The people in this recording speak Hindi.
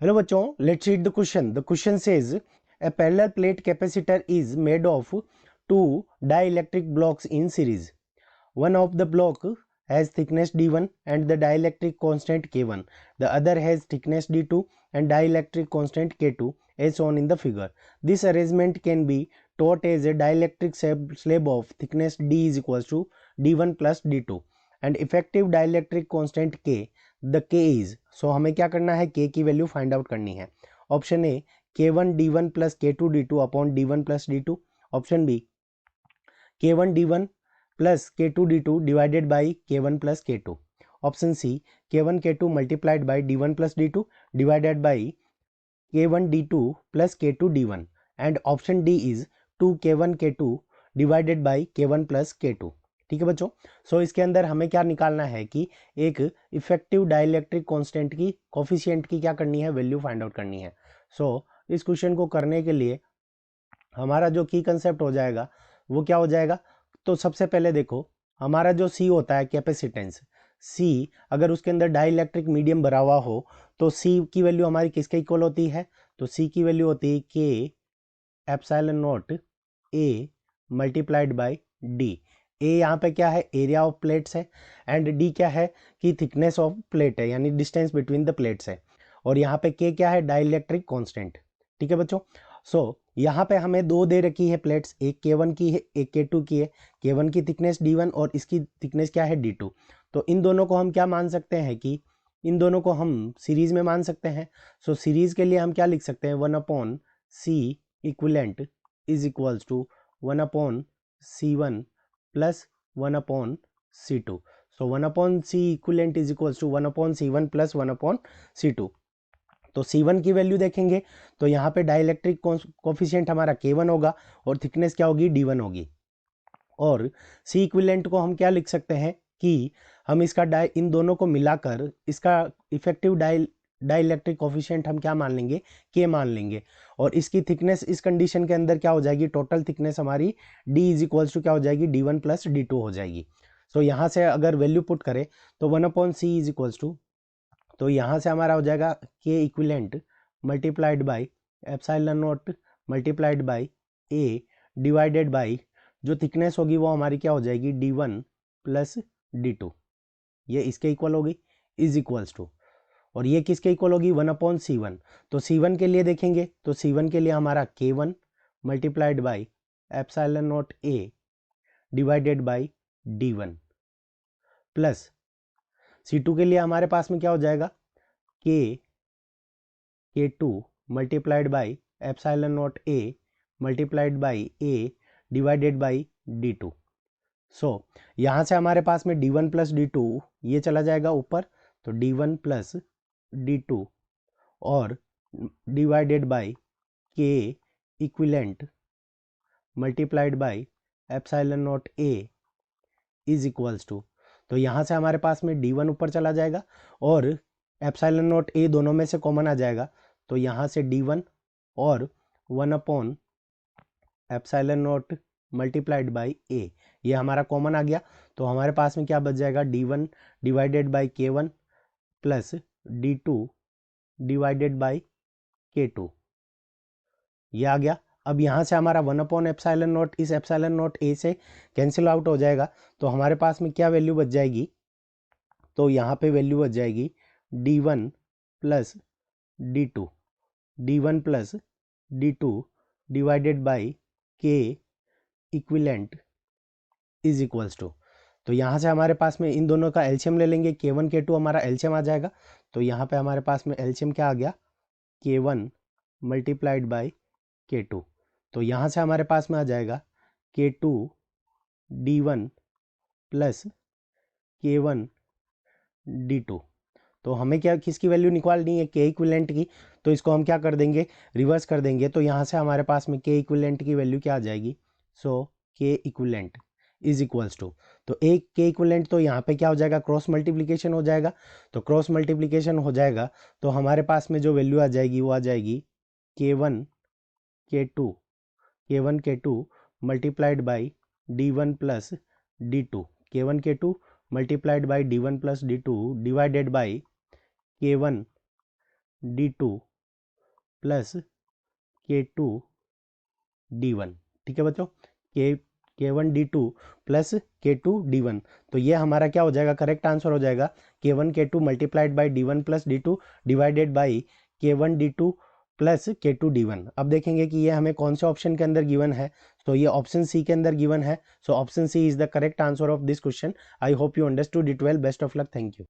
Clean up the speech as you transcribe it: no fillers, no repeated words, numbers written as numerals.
हेलो बच्चों, let's read the question. The question says a parallel plate capacitor is made of two dielectric blocks in series. One of the block has thickness d1 and the dielectric constant k1. The other has thickness d2 and dielectric constant k2 as shown in the figure. This arrangement can be taught as a dielectric slab of thickness d is equals to d1 plus d2 and effective dielectric constant k. The k is, so हमें क्या करना है, k की वैल्यू फाइंड आउट करनी है. Option A k1 d1 plus k2 d2 upon d1 plus d2. Option B k1 d1 plus k2 d2 divided by k1 plus k2. Option C k1 k2 multiplied by d1 plus d2 divided by k1 d2 plus k2 d1. And option D is 2 k1 k2 divided by k1 plus k2. ठीक है बच्चों. सो इसके अंदर हमें क्या निकालना है कि एक इफेक्टिव डाइलेक्ट्रिक कांस्टेंट की कोफिशिएंट की क्या करनी है, वैल्यू फाइंड आउट करनी है. सो इस क्वेश्चन को करने के लिए हमारा जो की कंसेप्ट हो जाएगा वो क्या हो जाएगा. तो सबसे पहले देखो, हमारा जो सी होता है कैपेसिटेंस, सी अगर उसके अंदर डाइलेक्ट्रिक मीडियम भरा हुआ हो तो सी की वैल्यू हमारी किसके इक्वल होती है. तो सी की वैल्यू होती है के epsilon naught A multiplied by D. A यहाँ पे क्या है, एरिया ऑफ प्लेट्स है, एंड डी क्या है कि थिकनेस ऑफ प्लेट है, यानी डिस्टेंस बिटवीन द प्लेट्स है. और यहाँ पे के क्या है, डाइलेक्ट्रिक कांस्टेंट. ठीक है बच्चों. सो यहाँ पे हमें दो दे रखी है प्लेट्स, एक K1 की है एक K2 की है. K1 की थिकनेस D1 और इसकी थिकनेस क्या है D2. तो इन दोनों को हम क्या मान सकते हैं कि इन दोनों को हम सीरीज में मान सकते हैं. सो सीरीज के लिए हम क्या लिख सकते हैं, 1/C equivalent is equals to 1/C1 plus 1/C2. So 1/C equivalent is equals to 1/C1 plus 1/C2. तो C1 की वैल्यू देखेंगे तो यहाँ पे डाइलेक्ट्रिक कोफिशिएंट हमारा K1 होगा और थिकनेस क्या होगी, D1 होगी. और C इक्विवेलेंट को हम क्या लिख सकते हैं कि हम इसका इन दोनों को मिलाकर इसका इफेक्टिव डाइलेक्ट्रिक कोफिशिएंट हम क्या मान लेंगे, K मान लेंगे. और इसकी थिकनेस इस कंडीशन के अंदर क्या हो जाएगी, टोटल थिकनेस हमारी D इज इक्वल्स टू क्या हो जाएगी, D1 प्लस D2 हो जाएगी. सो यहाँ से अगर वैल्यू पुट करें तो 1/C इज इक्वल्स टू, तो यहाँ से हमारा हो जाएगा के equivalent multiplied by epsilon not multiplied by A divided by जो थिकनेस होगी वो हमारी क्या हो जाएगी, D1 प्लस D2. ये इसके इक्वल होगी इज इक्वल्स टू, और ये किसके इक्वल होगी, 1/C1. तो C1 के लिए देखेंगे तो C1 के लिए हमारा K1 multiplied by epsilon naught A divided by D1 plus C2 के लिए हमारे पास में क्या हो जाएगा, K2 multiplied by epsilon naught A multiplied by A divided by D2. सो यहाँ से हमारे पास में D1 प्लस D2 ये चला जाएगा ऊपर, तो D1 प्लस D2 और divided by K equivalent multiplied by epsilon naught A is equals to, तो यहाँ से हमारे पास में D1 ऊपर चला जाएगा और एप्सिलॉन नॉट ए दोनों में से कॉमन आ जाएगा. तो यहाँ से D1 और 1/ एप्सिलॉन नॉट मल्टीप्लाइड बाई ए ये हमारा कॉमन आ गया. तो हमारे पास में क्या बच जाएगा, D1 divided by K1 plus D2 divided by K2 ये आ गया. अब यहाँ से हमारा 1/ एप्सिलॉन नॉट इस एप्सिलॉन नॉट ए से कैंसिल आउट हो जाएगा. तो हमारे पास में क्या वैल्यू बच जाएगी, तो यहाँ पे वैल्यू बच जाएगी D1 plus D2 D1 plus D2 divided by K equivalent is equals to. तो यहाँ से हमारे पास में इन दोनों का एलसीएम ले लेंगे, K1 K2 हमारा एलसीएम आ जाएगा. तो यहाँ पे हमारे पास में एलसीएम क्या आ गया, K1 मल्टीप्लाइड बाई K2. तो यहाँ से हमारे पास में आ जाएगा K2 D1 plus K1 D2. तो हमें क्या किसकी वैल्यू निकालनी है, K इक्विवेलेंट की. तो इसको हम क्या कर देंगे, रिवर्स कर देंगे. तो यहाँ से हमारे पास में K इक्विवेलेंट की वैल्यू क्या आ जाएगी, so K equivalent is equals to, तो एक K इक्विवेलेंट तो यहाँ पे क्या हो जाएगा, क्रॉस मल्टीप्लिकेशन हो जाएगा. तो क्रॉस मल्टीप्लिकेशन हो जाएगा तो हमारे पास में जो वैल्यू आ जाएगी वो आ जाएगी K1 K2 multiplied by D1 plus D2 K1 K2 multiplied by D1 plus D2 divided by K1 D2 plus K2D1। ठीक है बच्चों, K1D2 प्लस K2D1। तो ये हमारा क्या हो जाएगा, करेक्ट आंसर हो जाएगा K1 K2 multiplied by D1 plus D2 divided by K1D2 plus K2D1। अब देखेंगे कि ये हमें कौन से ऑप्शन के अंदर गिवन है। तो ये ऑप्शन सी के अंदर गिवन है। So option C is the correct answer of this question. I hope you understood it well. Best of luck. Thank you.